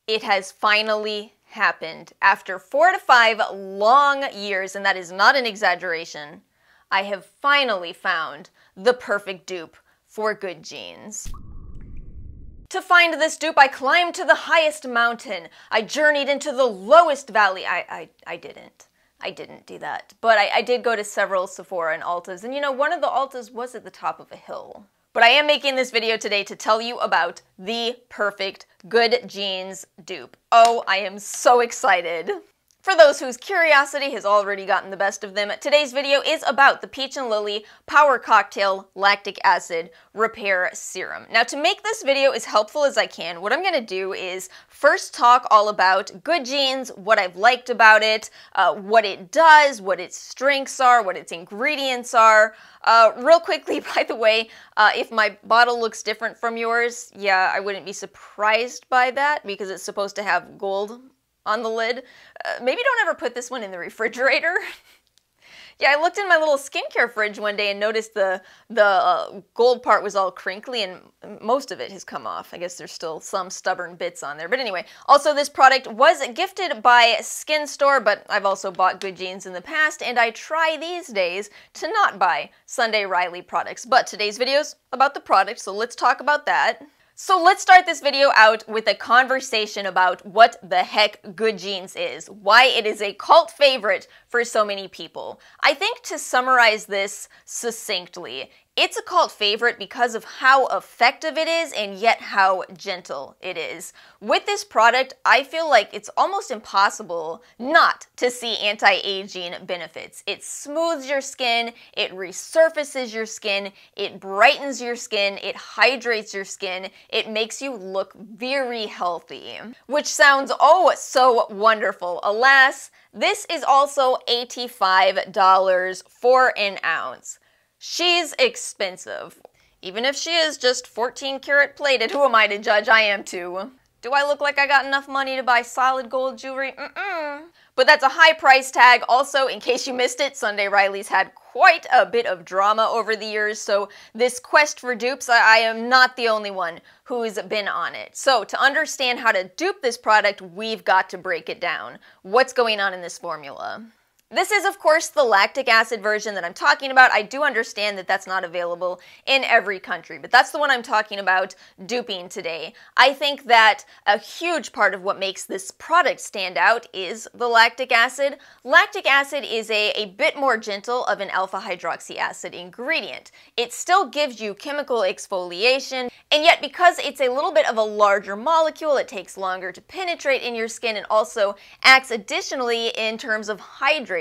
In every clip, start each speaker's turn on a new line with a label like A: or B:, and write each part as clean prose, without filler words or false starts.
A: It has finally happened. After 4 to 5 long years, and that is not an exaggeration, I have finally found the perfect dupe for good genes. To find this dupe, I climbed to the highest mountain. I journeyed into the lowest valley. I didn't do that. But I did go to several Sephora and Ultas, and you know, one of the Ultas was at the top of a hill. But I am making this video today to tell you about the perfect good genes dupe. Oh, I am so excited. For those whose curiosity has already gotten the best of them, today's video is about the Peach and Lily Power Cocktail Lactic Acid Repair Serum. Now, to make this video as helpful as I can, what I'm going to do is first talk all about good genes, what I've liked about it, what it does, what its strengths are, what its ingredients are. Real quickly, by the way, if my bottle looks different from yours, yeah, I wouldn't be surprised by that because it's supposed to have gold on the lid. Maybe don't ever put this one in the refrigerator. Yeah, I looked in my little skincare fridge one day and noticed the gold part was all crinkly and most of it has come off. I guess there's still some stubborn bits on there. But anyway, also this product was gifted by Skin Store, but I've also bought good genes in the past, and I try these days to not buy Sunday Riley products. But today's video's about the product, so let's talk about that. So let's start this video out with a conversation about what the heck good genes is, why it is a cult favorite for so many people. I think to summarize this succinctly, it's a cult favorite because of how effective it is and yet how gentle it is. With this product, I feel like it's almost impossible not to see anti-aging benefits. It smooths your skin, it resurfaces your skin, it brightens your skin, it hydrates your skin, it makes you look very healthy. Which sounds oh so wonderful. Alas, this is also $85 for an ounce. She's expensive. Even if she is just 14 karat plated, who am I to judge? I am too. Do I look like I got enough money to buy solid gold jewelry? But that's a high price tag. Also, in case you missed it, Sunday Riley's had quite a bit of drama over the years, so this quest for dupes, I am not the only one who's been on it. So to understand how to dupe this product, we've got to break it down. What's going on in this formula? This is, of course, the lactic acid version that I'm talking about. I do understand that that's not available in every country, but that's the one I'm talking about duping today. I think that a huge part of what makes this product stand out is the lactic acid. Lactic acid is a bit more gentle of an alpha hydroxy acid ingredient. It still gives you chemical exfoliation, and yet because it's a little bit of a larger molecule, it takes longer to penetrate in your skin and also acts additionally in terms of hydrating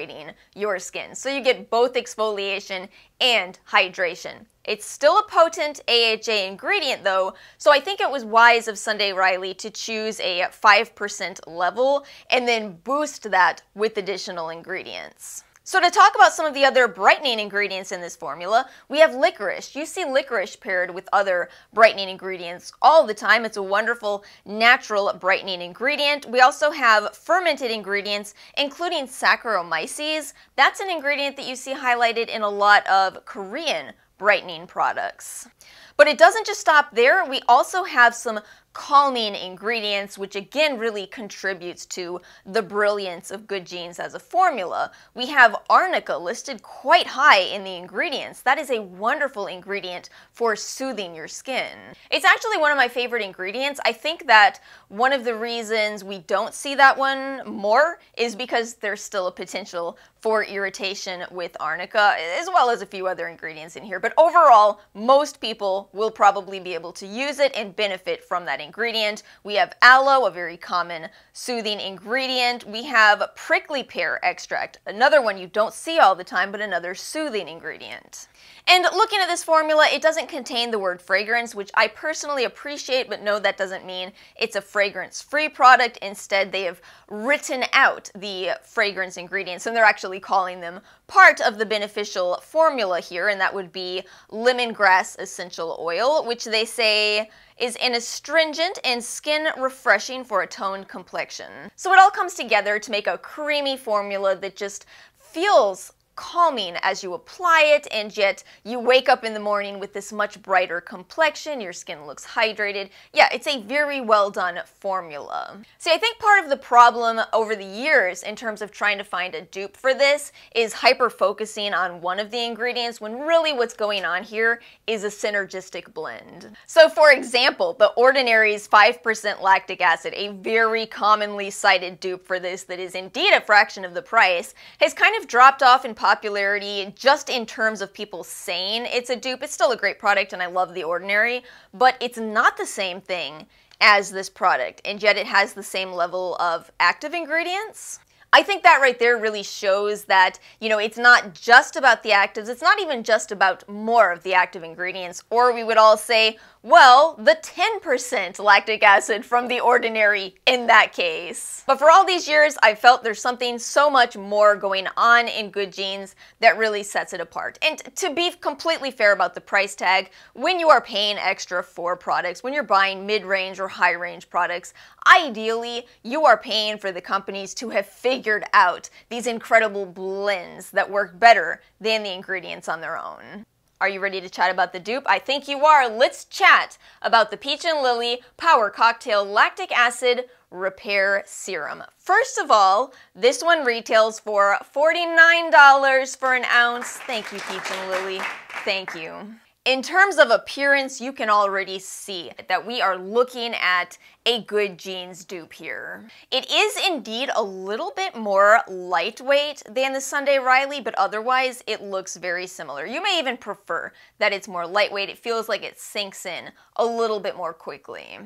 A: your skin. So you get both exfoliation and hydration. It's still a potent AHA ingredient though, so I think it was wise of Sunday Riley to choose a 5% level and then boost that with additional ingredients. So to talk about some of the other brightening ingredients in this formula, we have licorice. You see licorice paired with other brightening ingredients all the time. It's a wonderful natural brightening ingredient. We also have fermented ingredients, including Saccharomyces. That's an ingredient that you see highlighted in a lot of Korean brightening products. But it doesn't just stop there. We also have some calming ingredients, which again really contributes to the brilliance of good genes as a formula. We have arnica listed quite high in the ingredients. That is a wonderful ingredient for soothing your skin. It's actually one of my favorite ingredients. I think that one of the reasons we don't see that one more is because there's still a potential for irritation with arnica, as well as a few other ingredients in here. But overall, most people will probably be able to use it and benefit from that ingredient. We have aloe, a very common soothing ingredient. We have prickly pear extract, another one you don't see all the time, but another soothing ingredient. And looking at this formula, it doesn't contain the word fragrance, which I personally appreciate, but no, that doesn't mean it's a fragrance-free product. Instead, they have written out the fragrance ingredients, and they're actually calling them part of the beneficial formula here, and that would be lemongrass essential oil, which they say is an astringent and skin refreshing for a toned complexion. So it all comes together to make a creamy formula that just feels calming as you apply it, and yet you wake up in the morning with this much brighter complexion, your skin looks hydrated. Yeah, it's a very well done formula. See, I think part of the problem over the years in terms of trying to find a dupe for this is hyper-focusing on one of the ingredients when really what's going on here is a synergistic blend. So for example, The Ordinary's 5% lactic acid, a very commonly cited dupe for this that is indeed a fraction of the price, has kind of dropped off in popularity just in terms of people saying it's a dupe. It's still a great product and I love The Ordinary, but it's not the same thing as this product, and yet it has the same level of active ingredients. I think that right there really shows that, you know, it's not just about the actives, it's not even just about more of the active ingredients, or we would all say, well, the 10% lactic acid from The Ordinary in that case. But for all these years, I've felt there's something so much more going on in Good Genes that really sets it apart. And to be completely fair about the price tag, when you are paying extra for products, when you're buying mid-range or high-range products, ideally, you are paying for the companies to have figured out these incredible blends that work better than the ingredients on their own. Are you ready to chat about the dupe? I think you are. Let's chat about the Peach and Lily Power Cocktail Lactic Acid Repair Serum. First of all, this one retails for $49 for an ounce. Thank you, Peach and Lily. Thank you. In terms of appearance, you can already see that we are looking at a Good Genes dupe here. It is indeed a little bit more lightweight than the Sunday Riley, but otherwise it looks very similar. You may even prefer that it's more lightweight. It feels like it sinks in a little bit more quickly.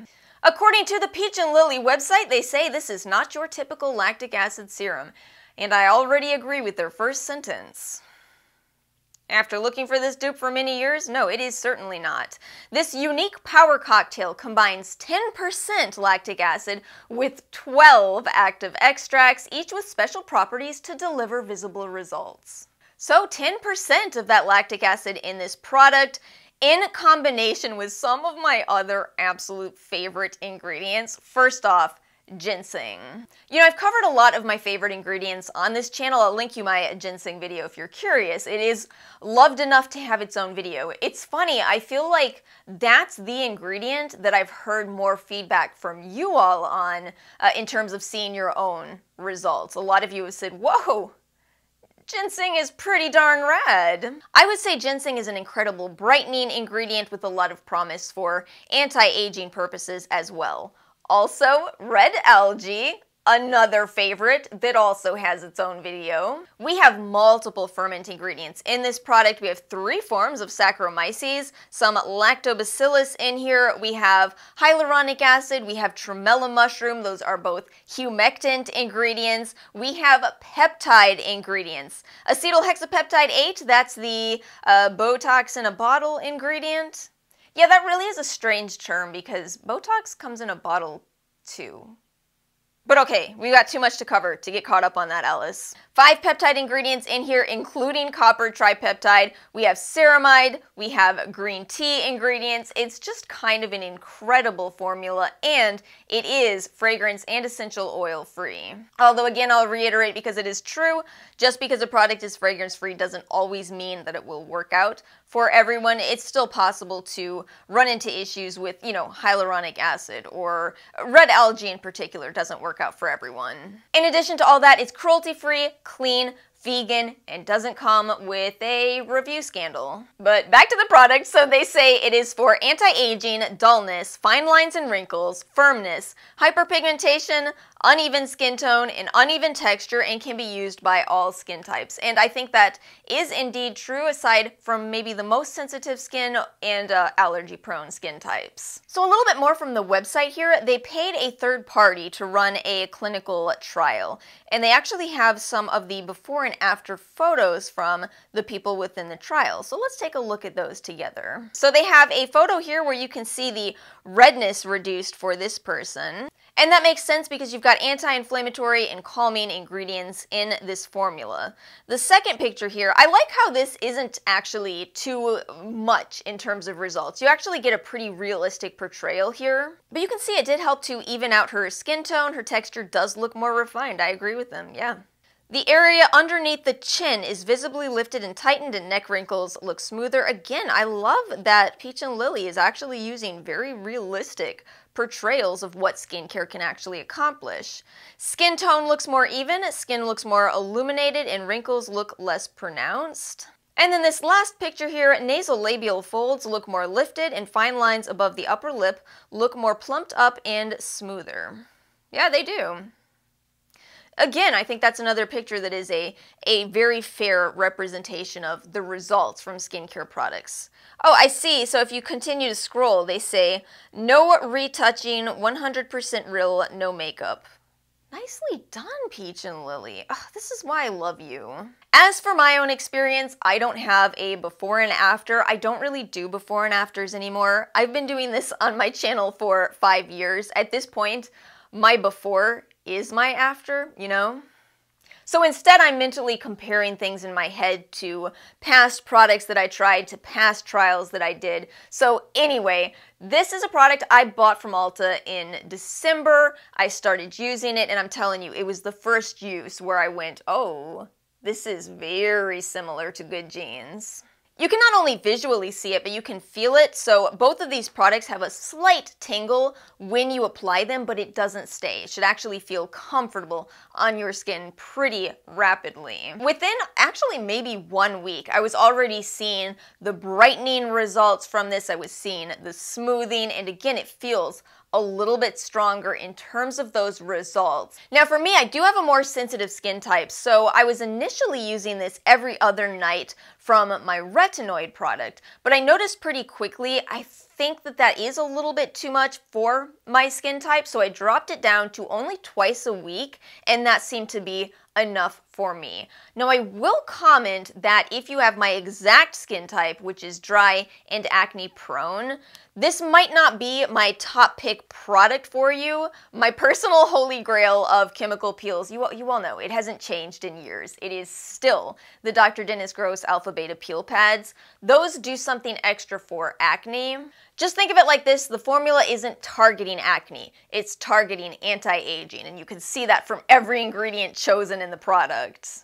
A: According to the Peach and Lily website, they say this is not your typical lactic acid serum, and I already agree with their first sentence. After looking for this dupe for many years, no, it is certainly not. This unique power cocktail combines 10% lactic acid with 12 active extracts, each with special properties to deliver visible results. So 10% of that lactic acid in this product, in combination with some of my other absolute favorite ingredients. First off, ginseng. You know, I've covered a lot of my favorite ingredients on this channel. I'll link you my ginseng video if you're curious. It is loved enough to have its own video. It's funny, I feel like that's the ingredient that I've heard more feedback from you all on in terms of seeing your own results. A lot of you have said, whoa, ginseng is pretty darn rad. I would say ginseng is an incredible brightening ingredient with a lot of promise for anti-aging purposes as well. Also, red algae, another favorite that also has its own video. We have multiple ferment ingredients in this product. We have 3 forms of Saccharomyces, some lactobacillus in here. We have hyaluronic acid, we have tremella mushroom, those are both humectant ingredients. We have peptide ingredients. Acetohexapeptide 8, that's the Botox in a bottle ingredient. Yeah, that really is a strange term because Botox comes in a bottle too. But okay, we got too much to cover to get caught up on that, Alice. 5 peptide ingredients in here, including copper tripeptide. We have ceramide, we have green tea ingredients. It's just kind of an incredible formula, and it is fragrance and essential oil free. Although again, I'll reiterate because it is true, just because a product is fragrance free doesn't always mean that it will work out for everyone. It's still possible to run into issues with, you know, hyaluronic acid, or red algae in particular doesn't work out for everyone. In addition to all that, it's cruelty-free, clean, vegan, and doesn't come with a review scandal. But back to the product. So they say it is for anti-aging, dullness, fine lines and wrinkles, firmness, hyperpigmentation, uneven skin tone, and uneven texture, and can be used by all skin types. And I think that is indeed true, aside from maybe the most sensitive skin and allergy-prone skin types. So a little bit more from the website here. They paid a third party to run a clinical trial, and they actually have some of the before and after photos from the people within the trial. So let's take a look at those together. So they have a photo here where you can see the redness reduced for this person. And that makes sense because you've got anti-inflammatory and calming ingredients in this formula. The second picture here, I like how this isn't actually too much in terms of results. You actually get a pretty realistic portrayal here. But you can see it did help to even out her skin tone. Her texture does look more refined. I agree with them, yeah. The area underneath the chin is visibly lifted and tightened and neck wrinkles look smoother. Again, I love that Peach and Lily is actually using very realistic portrayals of what skincare can actually accomplish. Skin tone looks more even, skin looks more illuminated, and wrinkles look less pronounced. And then this last picture here, nasolabial folds look more lifted and fine lines above the upper lip look more plumped up and smoother. Yeah, they do. Again, I think that's another picture that is a very fair representation of the results from skincare products. Oh, I see. So if you continue to scroll, they say, no retouching, 100% real, no makeup. Nicely done, Peach and Lily. Oh, this is why I love you. As for my own experience, I don't have a before and after. I don't really do before and afters anymore. I've been doing this on my channel for 5 years. At this point, my before is my after, you know? So instead, I'm mentally comparing things in my head to past products that I tried, to past trials that I did. So anyway, this is a product I bought from Ulta in December. I started using it, and I'm telling you, it was the first use where I went, oh, this is very similar to Good Genes. You can not only visually see it, but you can feel it. So both of these products have a slight tingle when you apply them, but it doesn't stay. It should actually feel comfortable on your skin pretty rapidly. Within actually maybe 1 week, I was already seeing the brightening results from this. I was seeing the smoothing, and again, it feels a little bit stronger in terms of those results. Now for me, I do have a more sensitive skin type, so I was initially using this every other night from my retinoid product, but I noticed pretty quickly I think that is a little bit too much for my skin type, so I dropped it down to only twice a week, and that seemed to be enough for me. Now I will comment that if you have my exact skin type, which is dry and acne prone, this might not be my top pick product for you. My personal holy grail of chemical peels, you all know, it hasn't changed in years. It is still the Dr. Dennis Gross Alpha Beta Peel Pads. Those do something extra for acne. Just think of it like this, the formula isn't targeting acne, it's targeting anti-aging, and you can see that from every ingredient chosen in the product.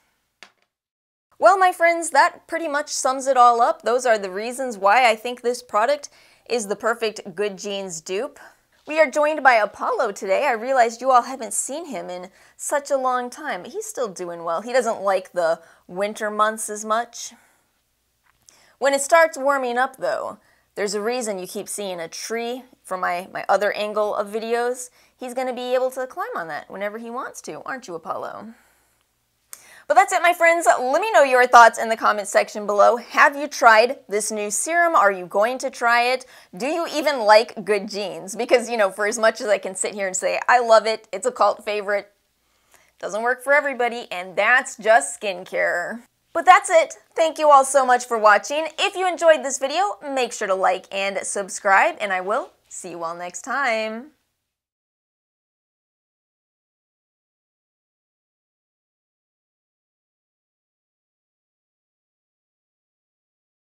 A: Well, my friends, that pretty much sums it all up. Those are the reasons why I think this product is the perfect Good Genes dupe. We are joined by Apollo today. I realized you all haven't seen him in such a long time, but he's still doing well. He doesn't like the winter months as much. When it starts warming up, though, there's a reason you keep seeing a tree from my other angle of videos. He's going to be able to climb on that whenever he wants to, aren't you, Apollo? But that's it, my friends. Let me know your thoughts in the comments section below. Have you tried this new serum? Are you going to try it? Do you even like Good Genes? Because, you know, for as much as I can sit here and say, I love it, it's a cult favorite, doesn't work for everybody, and that's just skincare. But that's it. Thank you all so much for watching. If you enjoyed this video, make sure to like and subscribe, and I will see you all next time.